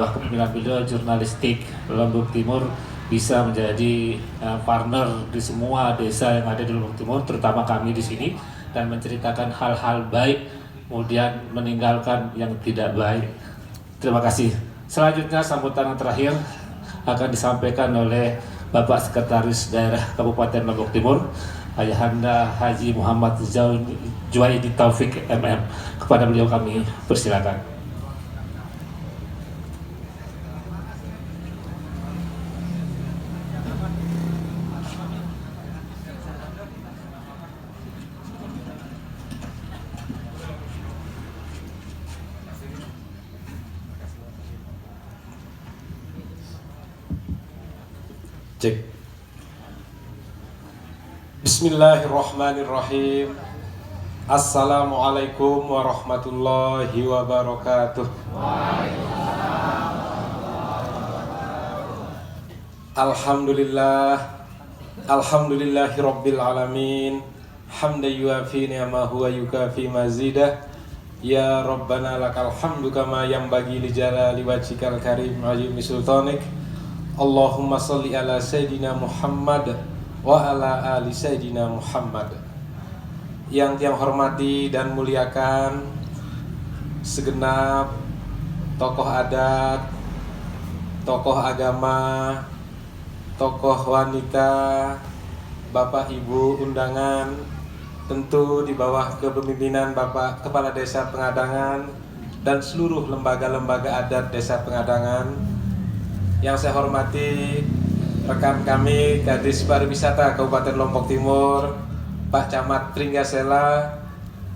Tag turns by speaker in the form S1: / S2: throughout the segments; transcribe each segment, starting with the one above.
S1: Kepemimpinan beliau jurnalistik Lombok Timur bisa menjadi partner di semua desa yang ada di Lombok Timur, terutama kami di sini, dan menceritakan hal-hal baik, kemudian meninggalkan yang tidak baik. Terima kasih. Selanjutnya sambutan yang terakhir akan disampaikan oleh Bapak Sekretaris Daerah Kabupaten Lombok Timur, Ayahanda Haji Muhammad Juwaidi Taufik MM. Kepada beliau kami persilakan.
S2: Cek. Bismillahirrahmanirrahim. Assalamualaikum warahmatullahi wabarakatuh. Alhamdulillah. Alhamdulillahi rabbil alamin. Hamdan yuafi ni'amahu wa yukafi mazidah. Ya Rabbana lakal hamdu kama yanbaghi li jalali wajhikal karim wa azimi sultanik. Allahumma salli ala Sayyidina Muhammad wa ala ali Sayyidina Muhammad. Yang hormati dan muliakan segenap tokoh adat, tokoh agama, tokoh wanita, Bapak Ibu undangan, tentu di bawah kepemimpinan Bapak Kepala Desa Pengadangan dan seluruh lembaga-lembaga adat Desa Pengadangan. Yang saya hormati rekan kami Kadis Pariwisata Kabupaten Lombok Timur, Pak Camat Pringgasela,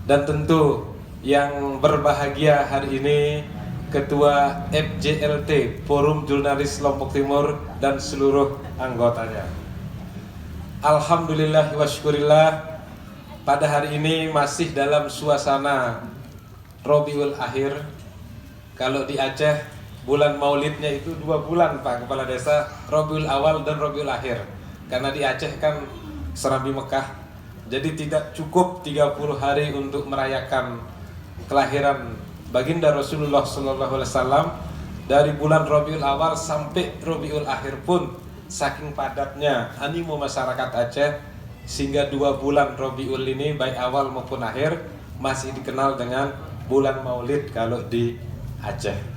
S2: dan tentu yang berbahagia hari ini Ketua FJLT Forum Jurnalis Lombok Timur dan seluruh anggotanya. Alhamdulillah wa syukurillah, pada hari ini masih dalam suasana Rabiul Akhir. Kalau di Aceh bulan maulidnya itu 2 bulan Pak Kepala Desa, Rabiul Awal dan Rabiul Akhir. Karena di Aceh kan Serambi Mekah, jadi tidak cukup 30 hari untuk merayakan kelahiran baginda Rasulullah SAW. Dari bulan Rabiul Awal sampai Rabiul Akhir pun saking padatnya animo masyarakat Aceh, sehingga 2 bulan Rabiul ini baik awal maupun akhir masih dikenal dengan bulan maulid kalau di Aceh.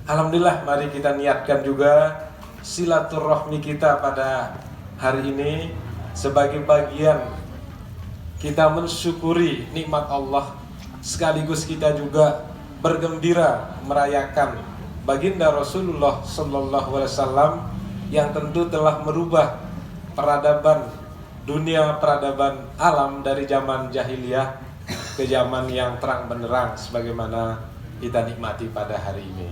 S2: Alhamdulillah, mari kita niatkan juga silaturahmi kita pada hari ini sebagai bagian kita mensyukuri nikmat Allah, sekaligus kita juga bergembira merayakan baginda Rasulullah SAW yang tentu telah merubah peradaban dunia, peradaban alam dari zaman jahiliyah ke zaman yang terang benderang sebagaimana kita nikmati pada hari ini.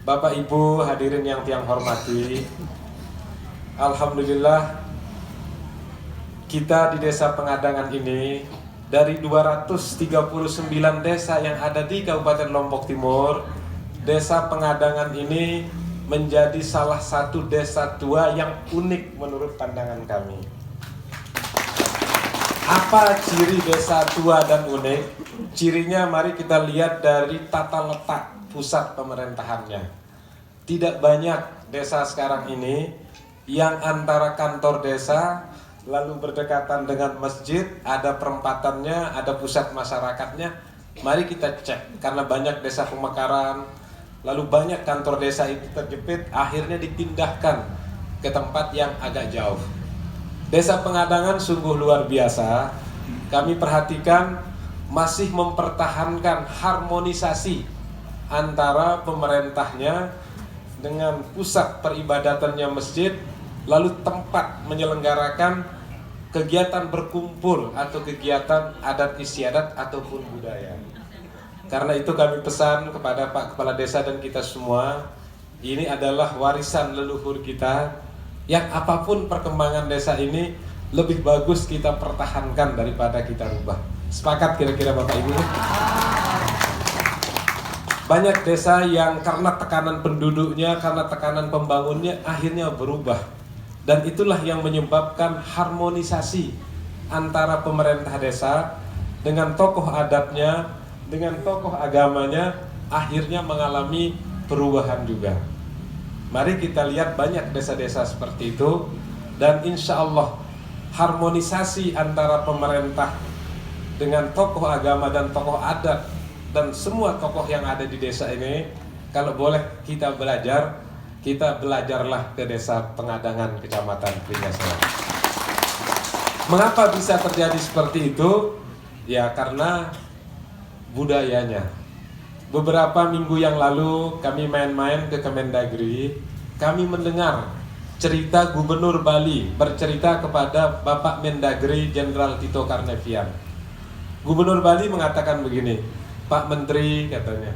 S2: Bapak Ibu hadirin yang tiang hormati, alhamdulillah kita di Desa Pengadangan ini dari 239 desa yang ada di Kabupaten Lombok Timur, Desa Pengadangan ini menjadi salah satu desa tua yang unik menurut pandangan kami. Apa ciri desa tua dan unik? Cirinya mari kita lihat dari tata letak pusat pemerintahannya. Tidak banyak desa sekarang ini yang antara kantor desa lalu berdekatan dengan masjid, ada perempatannya, ada pusat masyarakatnya. Mari kita cek, karena banyak desa pemekaran, lalu banyak kantor desa itu terjepit, akhirnya dipindahkan ke tempat yang agak jauh. Desa Pengadangan sungguh luar biasa. Kami perhatikan masih mempertahankan harmonisasi antara pemerintahnya dengan pusat peribadatannya masjid, lalu tempat menyelenggarakan kegiatan berkumpul atau kegiatan adat istiadat ataupun budaya. Karena itu kami pesan kepada Pak Kepala Desa dan kita semua, ini adalah warisan leluhur kita, yang apapun perkembangan desa ini lebih bagus kita pertahankan daripada kita rubah. Sepakat kira-kira Bapak Ibu? Banyak desa yang karena tekanan penduduknya, karena tekanan pembangunnya akhirnya berubah. Dan itulah yang menyebabkan harmonisasi antara pemerintah desa dengan tokoh adatnya, dengan tokoh agamanya, akhirnya mengalami perubahan juga. Mari kita lihat banyak desa-desa seperti itu, dan insya Allah harmonisasi antara pemerintah dengan tokoh agama dan tokoh adat dan semua tokoh yang ada di desa ini, kalau boleh kita belajarlah ke desa Pengadangan, Kecamatan Pringasari. Mengapa bisa terjadi seperti itu? Ya karena budayanya. Beberapa minggu yang lalu kami main-main ke Kemendagri, kami mendengar cerita Gubernur Bali bercerita kepada Bapak Mendagri Jenderal Tito Karnavian. Gubernur Bali mengatakan begini, Pak Menteri katanya,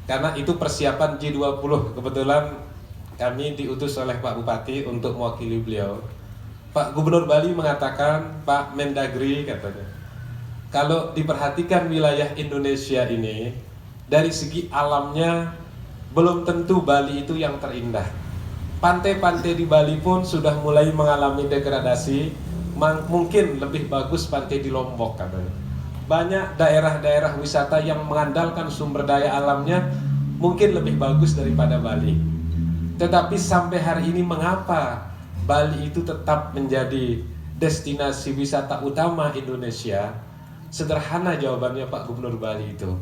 S2: karena itu persiapan G20, kebetulan kami diutus oleh Pak Bupati untuk mewakili beliau. Pak Gubernur Bali mengatakan, Pak Mendagri katanya, kalau diperhatikan wilayah Indonesia ini, dari segi alamnya belum tentu Bali itu yang terindah. Pantai-pantai di Bali pun sudah mulai mengalami degradasi, mungkin lebih bagus pantai di Lombok katanya. Banyak daerah-daerah wisata yang mengandalkan sumber daya alamnya mungkin lebih bagus daripada Bali. Tetapi sampai hari ini mengapa Bali itu tetap menjadi destinasi wisata utama Indonesia? Sederhana jawabannya Pak Gubernur Bali itu,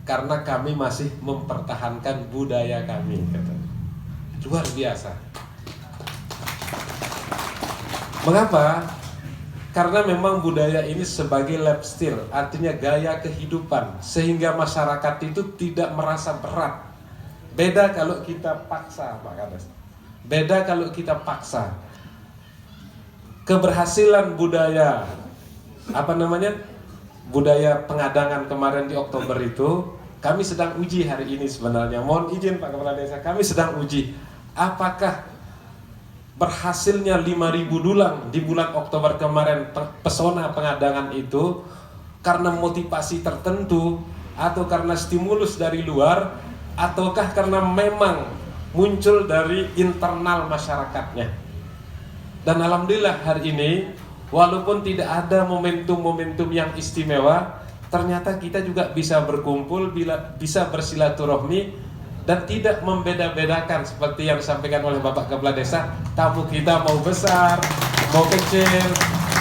S2: karena kami masih mempertahankan budaya kami katanya. Luar biasa. Mengapa? Karena memang budaya ini sebagai lifestyle, artinya gaya kehidupan, sehingga masyarakat itu tidak merasa berat. Beda kalau kita paksa, Pak Kades. Beda kalau kita paksa. Keberhasilan budaya, budaya Pengadangan kemarin di Oktober itu, kami sedang uji hari ini sebenarnya. Mohon izin Pak Kepala Desa, kami sedang uji apakah berhasilnya 5.000 dulang di bulan Oktober kemarin pesona Pengadangan itu karena motivasi tertentu, atau karena stimulus dari luar, ataukah karena memang muncul dari internal masyarakatnya. Dan alhamdulillah hari ini, walaupun tidak ada momentum-momentum yang istimewa, ternyata kita juga bisa berkumpul, bisa bersilaturahmi, dan tidak membeda-bedakan seperti yang disampaikan oleh Bapak Kepala Desa. Tamu kita mau besar, mau kecil,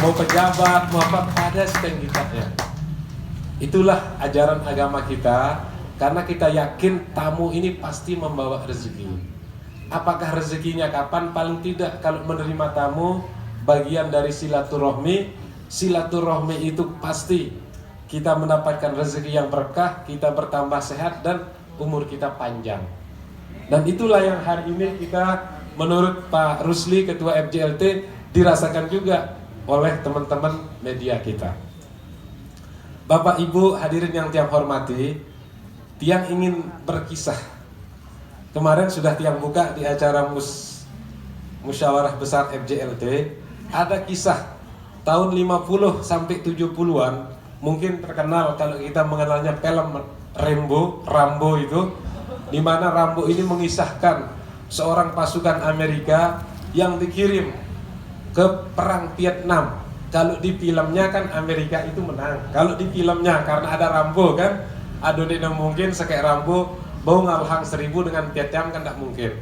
S2: mau pejabat, mau apa, ada stand kita ya. Itulah ajaran agama kita, karena kita yakin tamu ini pasti membawa rezeki. Apakah rezekinya kapan? Paling tidak kalau menerima tamu, bagian dari silaturahmi. Silaturahmi itu pasti kita mendapatkan rezeki yang berkah, kita bertambah sehat, dan umur kita panjang. Dan itulah yang hari ini kita, menurut Pak Rusli, Ketua FJLT, dirasakan juga oleh teman-teman media kita. Bapak Ibu hadirin yang Tiang hormati, Tiang ingin berkisah. Kemarin sudah Tiang buka di acara Musyawarah Besar FJLT, ada kisah tahun 50 sampai 70-an, mungkin terkenal kalau kita mengenalnya film Rambo itu, di mana Rambo ini mengisahkan seorang pasukan Amerika yang dikirim ke perang Vietnam. Kalau di filmnya kan Amerika itu menang. Kalau di filmnya karena ada Rambo kan, aduh tidak mungkin sekaya Rambo bau ngalhang 1000 dengan Vietnam kan tidak mungkin.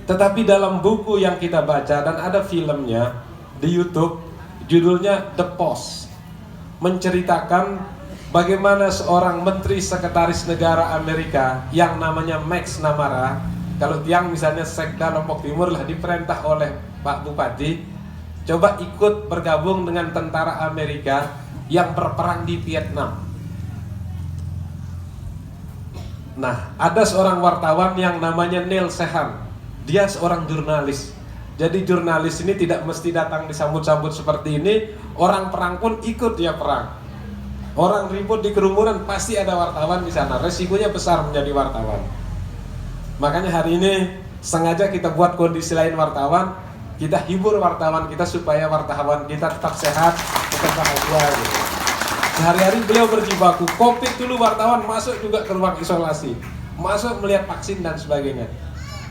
S2: Tetapi dalam buku yang kita baca dan ada filmnya di YouTube, judulnya The Post, menceritakan bagaimana seorang Menteri Sekretaris Negara Amerika yang namanya Max Namara, kalau Tiang misalnya Sekda Lombok Timur lah diperintah oleh Pak Bupati, coba ikut bergabung dengan tentara Amerika yang berperang di Vietnam. Nah, ada seorang wartawan yang namanya Neil Sehan, dia seorang jurnalis. Jadi jurnalis ini tidak mesti datang disambut-sambut seperti ini, orang perang pun ikut dia perang. Orang ribut di kerumunan pasti ada wartawan di sana. Resikonya besar menjadi wartawan. Makanya hari ini sengaja kita buat kondisi lain wartawan, kita hibur wartawan kita supaya wartawan kita tetap sehat, tetap bahagia gitu. Sehari-hari beliau berjibaku, Covid dulu wartawan masuk juga ke ruang isolasi, masuk melihat vaksin dan sebagainya.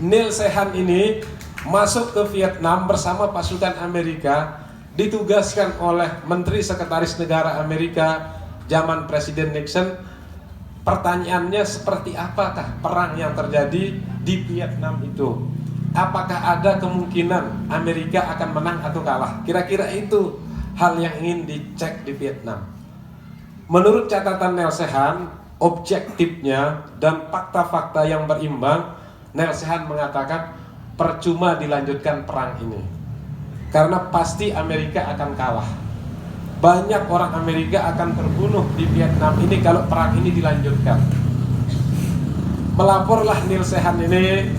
S2: Neil Sehan ini masuk ke Vietnam bersama pasukan Amerika, ditugaskan oleh Menteri Sekretaris Negara Amerika zaman Presiden Nixon. Pertanyaannya, seperti apakah perang yang terjadi di Vietnam itu? Apakah ada kemungkinan Amerika akan menang atau kalah? Kira-kira itu hal yang ingin dicek di Vietnam. Menurut catatan Nelsehan, objektifnya dan fakta-fakta yang berimbang, Nelsehan mengatakan percuma dilanjutkan perang ini, karena pasti Amerika akan kalah. Banyak orang Amerika akan terbunuh di Vietnam ini kalau perang ini dilanjutkan. Melaporlah Nelsehan ini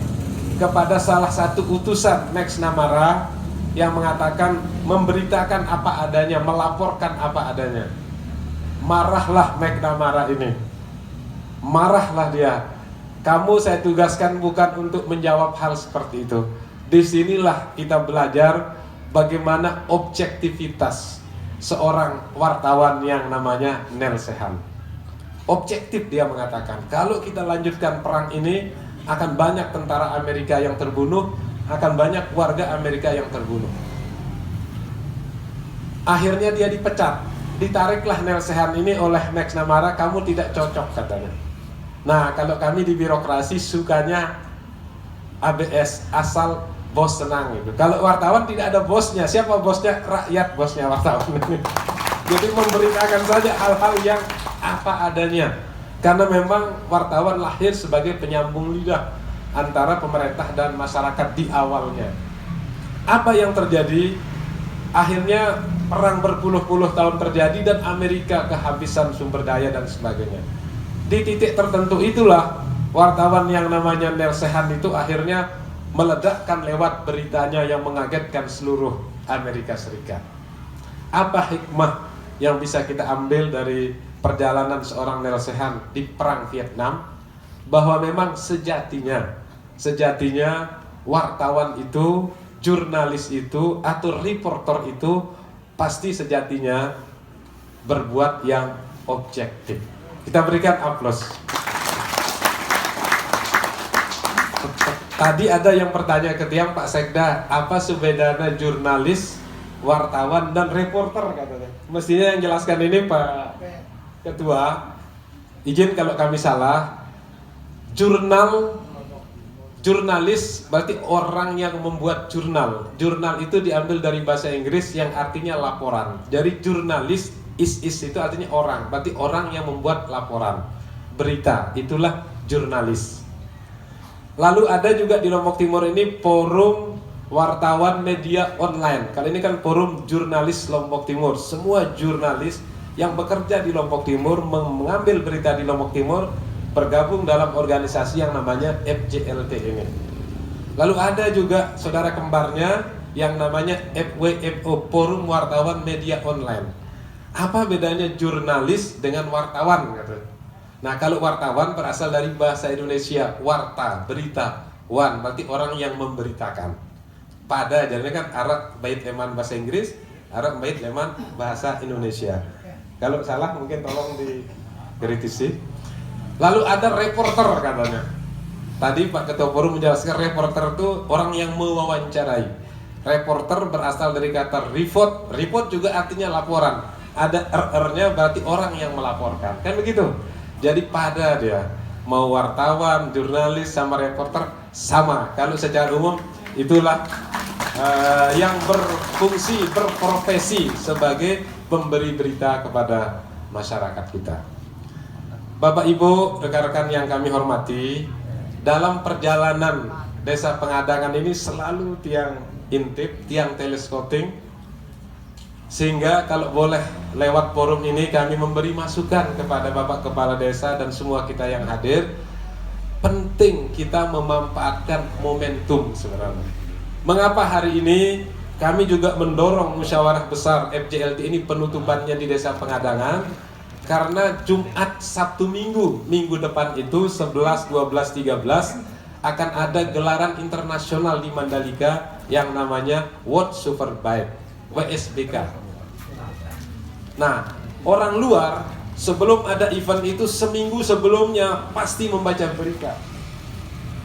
S2: kepada salah satu utusan McNamara yang mengatakan, memberitakan apa adanya, melaporkan apa adanya. Marahlah McNamara ini, marahlah dia. Kamu saya tugaskan bukan untuk menjawab hal seperti itu. Disinilah kita belajar bagaimana objektivitas seorang wartawan yang namanya Nelsehan. Objektif dia mengatakan, kalau kita lanjutkan perang ini, akan banyak tentara Amerika yang terbunuh, akan banyak warga Amerika yang terbunuh. Akhirnya dia dipecat. Ditariklah Nelsehan ini oleh McNamara, kamu tidak cocok katanya. Nah, kalau kami di birokrasi sukanya ABS, asal bos senang gitu. Kalau wartawan tidak ada bosnya, siapa bosnya? Rakyat bosnya wartawan. Jadi memberitakan saja hal-hal yang apa adanya. Karena memang wartawan lahir sebagai penyambung lidah antara pemerintah dan masyarakat di awalnya. Apa yang terjadi? Akhirnya perang berpuluh-puluh tahun terjadi dan Amerika kehabisan sumber daya dan sebagainya. Di titik tertentu itulah wartawan yang namanya Nelsehan itu akhirnya meledakkan lewat beritanya yang mengagetkan seluruh Amerika Serikat. Apa hikmah yang bisa kita ambil dari perjalanan seorang Nelsehan di perang Vietnam? Bahwa memang sejatinya wartawan itu, jurnalis itu, atau reporter itu pasti sejatinya berbuat yang objektif. Kita berikan aplaus. Tadi ada yang bertanya ke tiang, Pak Sekda, apa sebedanya jurnalis, wartawan, dan reporter katanya. Mestinya yang jelaskan ini Pak Ketua. Izin kalau kami salah. Jurnalis berarti orang yang membuat jurnal. Jurnal itu diambil dari bahasa Inggris yang artinya laporan. Jadi jurnalis is itu artinya orang. Berarti orang yang membuat laporan, berita, itulah jurnalis. Lalu ada juga di Lombok Timur ini forum wartawan media online. Kali ini kan forum jurnalis Lombok Timur. Semua jurnalis yang bekerja di Lombok Timur, mengambil berita di Lombok Timur, bergabung dalam organisasi yang namanya FJLT ini. Lalu ada juga saudara kembarnya yang namanya FWMO, Forum Wartawan Media Online. Apa bedanya jurnalis dengan wartawan? Nah, kalau wartawan berasal dari bahasa Indonesia, warta, berita, wan, berarti orang yang memberitakan. Pada jadinya kan Arab bait leman bahasa Inggris, Arab bait leman bahasa Indonesia. Kalau salah mungkin tolong dikritisi. Lalu ada reporter katanya. Tadi Pak Ketua Forum menjelaskan reporter itu orang yang mewawancarai. Reporter berasal dari kata report. Report juga artinya laporan. Ada RR-nya berarti orang yang melaporkan. Kan begitu? Jadi pada dia mau wartawan, jurnalis sama reporter sama. Kalau secara umum itulah yang berfungsi, berprofesi sebagai pemberi berita kepada masyarakat kita. Bapak Ibu, rekan-rekan yang kami hormati, dalam perjalanan Desa Pengadangan ini selalu tiang intip, tiang teleskoping, sehingga kalau boleh lewat forum ini kami memberi masukan kepada Bapak Kepala Desa dan semua kita yang hadir. Penting kita memanfaatkan momentum sebenarnya. Mengapa hari ini kami juga mendorong musyawarah besar FJLT ini penutupannya di Desa Pengadangan? Karena Jumat, Sabtu, Minggu depan itu 11, 12, 13 akan ada gelaran internasional di Mandalika yang namanya World Superbike, WSBK. Nah, orang luar sebelum ada event itu seminggu sebelumnya pasti membaca berita.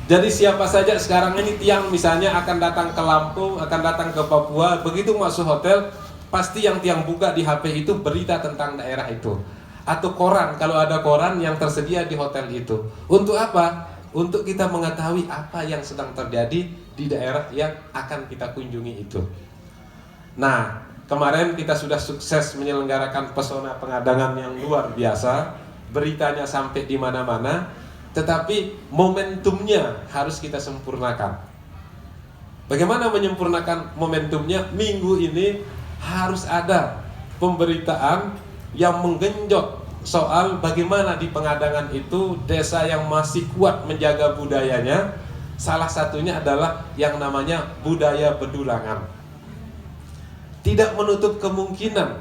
S2: Jadi siapa saja sekarang ini tiang misalnya akan datang ke Lampung, akan datang ke Papua, begitu masuk hotel pasti yang tiang buka di HP itu berita tentang daerah itu. atau koran kalau ada koran yang tersedia di hotel itu. Untuk apa? Untuk kita mengetahui apa yang sedang terjadi di daerah yang akan kita kunjungi itu. Nah, kemarin kita sudah sukses menyelenggarakan pesona pengadangan yang luar biasa. Beritanya sampai di mana-mana, tetapi momentumnya harus kita sempurnakan. Bagaimana menyempurnakan momentumnya? Minggu ini harus ada pemberitaan yang menggenjot soal bagaimana di Pengadangan itu desa yang masih kuat menjaga budayanya. Salah satunya adalah yang namanya budaya bedulangan. Tidak menutup kemungkinan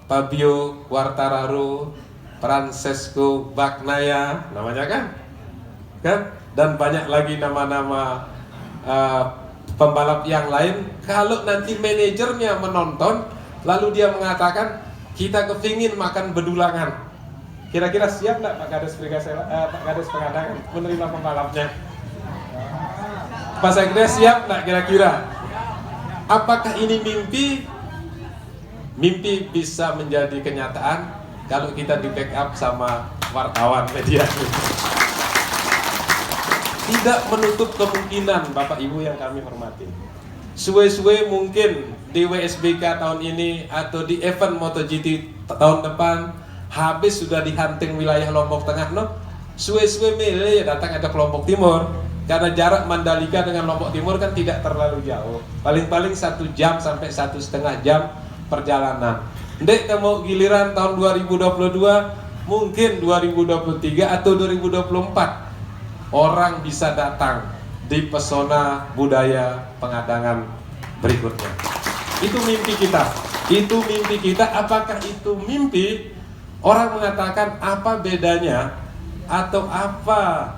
S2: Fabio Quartararo, Francesco Bagnaia, namanya kan? Dan banyak lagi nama-nama pembalap yang lain. Kalau nanti manajernya menonton, lalu dia mengatakan kita kepingin makan bedulangan, kira-kira siap nggak Pak Kades Pengadangan menerima pembalapnya? Pak Sekdes siap nggak kira-kira? Apakah ini mimpi? Mimpi bisa menjadi kenyataan kalau kita di backup sama wartawan media. Tidak menutup kemungkinan Bapak Ibu yang kami hormati. Suwe-suwe mungkin di WSBK tahun ini atau di event MotoGP tahun depan habis sudah dihunting wilayah Lombok Tengah, no? Suwe-suwe milih ya datang ada Lombok Timur. Karena jarak Mandalika dengan Lombok Timur kan tidak terlalu jauh. Paling-paling 1 jam sampai 1,5 jam perjalanan. Ndek kamu giliran tahun 2022, mungkin 2023 atau 2024 orang bisa datang di pesona budaya Pengadangan berikutnya. Itu mimpi kita. Itu mimpi kita. Apakah itu mimpi? Orang mengatakan apa bedanya atau apa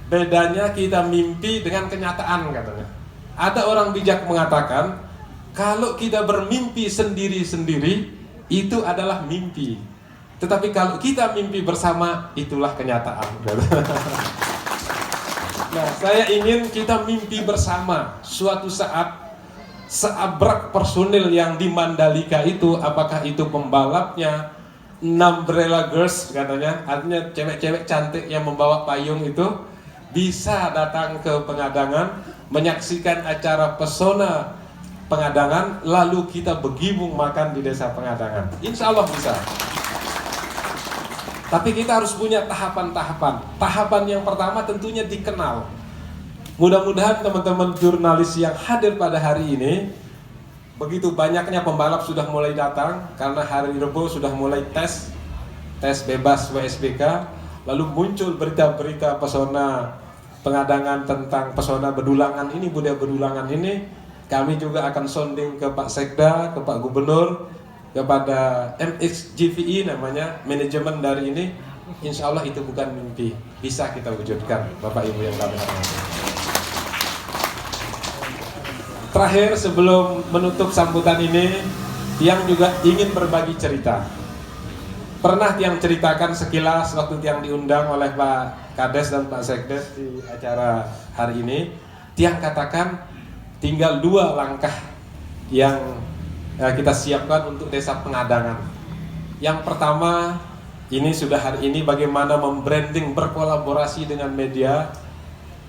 S2: bedanya kita mimpi dengan kenyataan, katanya. Ada orang bijak mengatakan kalau kita bermimpi sendiri-sendiri itu adalah mimpi. Tetapi kalau kita mimpi bersama itulah kenyataan. Nah, saya ingin kita mimpi bersama suatu saat seabrak personil yang di Mandalika itu, apakah itu pembalapnya, Umbrella Girls katanya, artinya cewek-cewek cantik yang membawa payung itu bisa datang ke Pengadangan, menyaksikan acara pesona Pengadangan, lalu kita bergabung makan di desa Pengadangan. Insya Allah bisa. Tapi kita harus punya tahapan-tahapan. Tahapan yang pertama tentunya dikenal. Mudah-mudahan teman-teman jurnalis yang hadir pada hari ini, begitu banyaknya pembalap sudah mulai datang, karena hari Rebo sudah mulai tes bebas WSBK, lalu muncul berita-berita pesona Pengadangan tentang pesona bedulangan ini, budaya bedulangan ini. Kami juga akan sounding ke Pak Sekda, ke Pak Gubernur, kepada MXGVI namanya, manajemen dari ini. Insya Allah itu bukan mimpi, bisa kita wujudkan, Bapak Ibu yang kami hormati. Terakhir sebelum menutup sambutan ini, Tiang juga ingin berbagi cerita. Pernah Tiang ceritakan sekilas waktu Tiang diundang oleh Pak Kades dan Pak Sekdes di acara hari ini. Tiang katakan tinggal 2 langkah yang kita siapkan untuk desa Pengadangan. Yang pertama, ini sudah hari ini bagaimana membranding, berkolaborasi dengan media.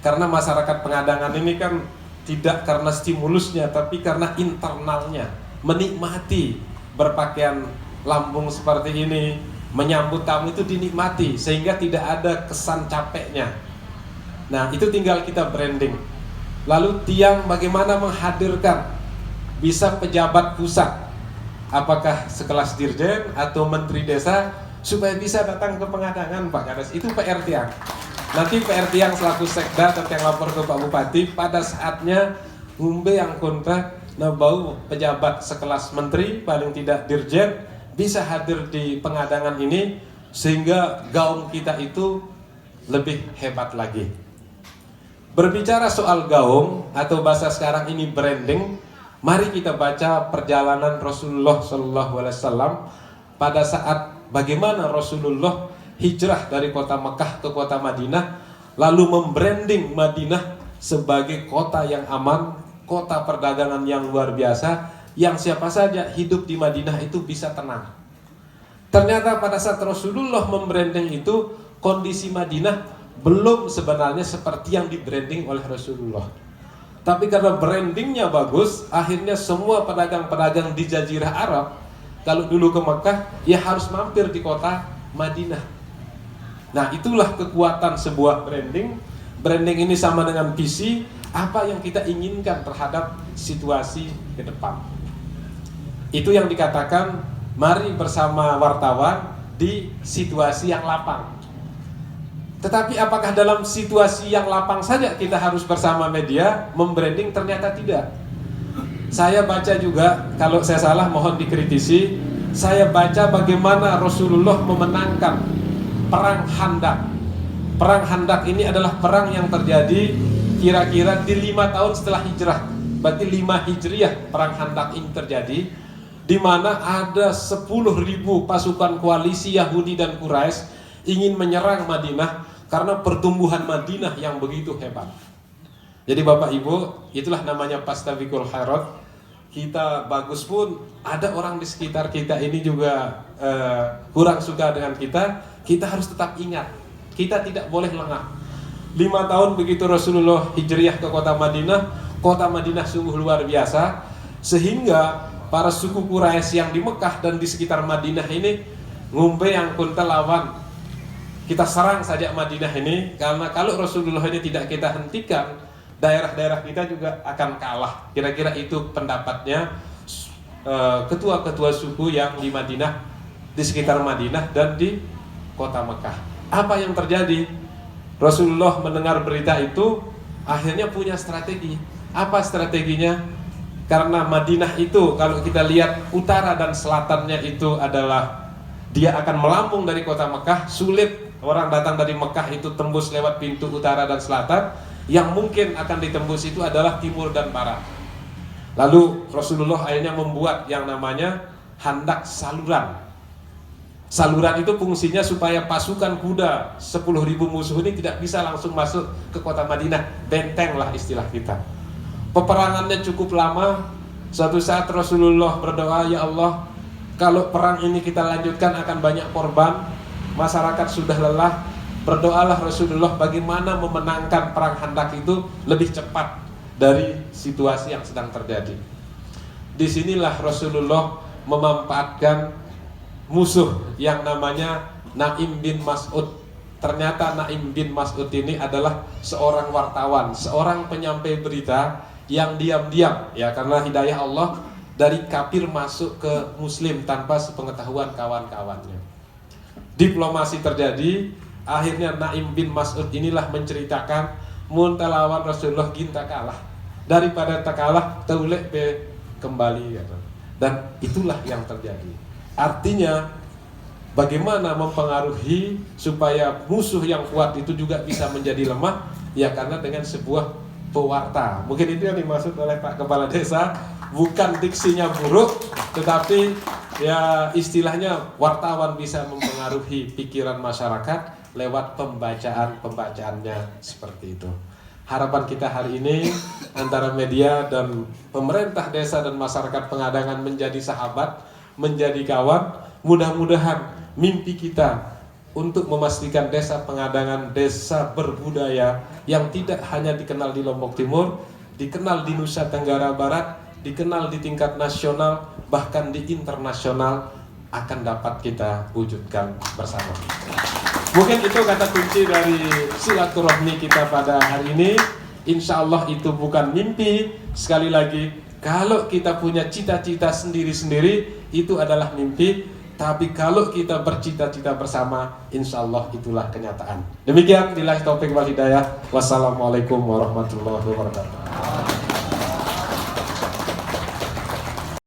S2: Karena masyarakat Pengadangan ini kan tidak karena stimulusnya, tapi karena internalnya, menikmati berpakaian lambung seperti ini, menyambut tamu itu dinikmati, sehingga tidak ada kesan capeknya. Nah, itu tinggal kita branding. Lalu Tiang bagaimana menghadirkan bisa pejabat pusat, apakah sekelas dirjen atau menteri desa, supaya bisa datang ke Pengadangan, Pak Kades. Itu PR Tiang. Nanti PR Tiang selaku sekda dan yang lapor ke Pak Bupati, pada saatnya ngumbe yang kontrak, nah bau pejabat sekelas menteri, paling tidak dirjen, bisa hadir di Pengadangan ini, sehingga gaung kita itu lebih hebat lagi. Berbicara soal gaung atau bahasa sekarang ini branding, mari kita baca perjalanan Rasulullah SAW pada saat bagaimana Rasulullah hijrah dari kota Mekah ke kota Madinah, lalu membranding Madinah sebagai kota yang aman, kota perdagangan yang luar biasa, yang siapa saja hidup di Madinah itu bisa tenang. Ternyata pada saat Rasulullah membranding itu, kondisi Madinah belum sebenarnya seperti yang di-branding oleh Rasulullah. Tapi karena brandingnya bagus, akhirnya semua pedagang-pedagang di Jazirah Arab, kalau dulu ke Mekah, ya harus mampir di kota Madinah. Nah, itulah kekuatan sebuah branding. Branding ini sama dengan visi, apa yang kita inginkan terhadap situasi ke depan. Itu yang dikatakan, mari bersama wartawan di situasi yang lapang. Tetapi apakah dalam situasi yang lapang saja kita harus bersama media membranding? Ternyata tidak. Saya baca juga, kalau saya salah mohon dikritisi, saya baca bagaimana Rasulullah memenangkan perang Khandaq. Perang Khandaq ini adalah perang yang terjadi kira-kira di 5 tahun setelah hijrah. Berarti 5 Hijriah perang Khandaq ini terjadi, di mana ada 10.000 pasukan koalisi Yahudi dan Quraisy ingin menyerang Madinah karena pertumbuhan Madinah yang begitu hebat. Jadi Bapak Ibu, itulah namanya Fastabiqul Khairat. Kita bagus pun ada orang di sekitar kita ini juga kurang suka dengan kita, kita harus tetap ingat, kita tidak boleh lengah. 5 tahun begitu Rasulullah hijriah ke kota Madinah sungguh luar biasa, sehingga para suku Quraisy yang di Mekah dan di sekitar Madinah ini ngumpe yang kunta lawan, kita serang saja Madinah ini, karena kalau Rasulullah ini tidak kita hentikan, daerah-daerah kita juga akan kalah. Kira-kira itu pendapatnya ketua-ketua suku yang di Madinah, di sekitar Madinah dan di kota Mekah. Apa yang terjadi? Rasulullah mendengar berita itu, akhirnya punya strategi. Apa strateginya? Karena Madinah itu kalau kita lihat utara dan selatannya itu adalah dia akan melambung dari kota Mekah, sulit orang datang dari Mekah itu tembus lewat pintu utara dan selatan. Yang mungkin akan ditembus itu adalah timur dan barat. Lalu Rasulullah akhirnya membuat yang namanya Khandaq saluran. Saluran itu fungsinya supaya pasukan kuda 10.000 musuh ini tidak bisa langsung masuk ke kota Madinah. Benteng lah istilah kita. Peperangannya cukup lama. Suatu saat Rasulullah berdoa, ya Allah, kalau perang ini kita lanjutkan akan banyak korban, masyarakat sudah lelah. Berdoalah Rasulullah bagaimana memenangkan perang Khandaq itu lebih cepat dari situasi yang sedang terjadi. Disinilah Rasulullah memanfaatkan musuh yang namanya Naim bin Mas'ud. Ternyata Naim bin Mas'ud ini adalah seorang wartawan, seorang penyampai berita yang diam-diam, ya karena hidayah Allah, dari kafir masuk ke muslim tanpa sepengetahuan kawan-kawannya. Diplomasi terjadi, akhirnya Naim bin Mas'ud inilah menceritakan, mun lawan Rasulullah ginta kalah, daripada tak kalah taulek be kembali ya. Dan itulah yang terjadi. Artinya bagaimana mempengaruhi supaya musuh yang kuat itu juga bisa menjadi lemah, ya karena dengan sebuah pewarta. Mungkin itu yang dimaksud oleh Pak Kepala Desa, bukan diksinya buruk, tetapi ya istilahnya wartawan bisa mempengaruhi pikiran masyarakat lewat pembacaan-pembacaannya seperti itu. Harapan kita hari ini antara media dan pemerintah desa dan masyarakat Pengadangan menjadi sahabat, menjadi kawan. Mudah-mudahan mimpi kita untuk memastikan desa Pengadangan desa berbudaya yang tidak hanya dikenal di Lombok Timur, dikenal di Nusa Tenggara Barat, dikenal di tingkat nasional, bahkan di internasional, akan dapat kita wujudkan bersama. Mungkin itu kata kunci dari silaturahmi kita pada hari ini. Insya Allah itu bukan mimpi. Sekali lagi, kalau kita punya cita-cita sendiri-sendiri, itu adalah mimpi. Tapi kalau kita bercita-cita bersama, insya Allah itulah kenyataan. Demikian, billahi taufik wal hidayah. Wassalamualaikum warahmatullahi wabarakatuh.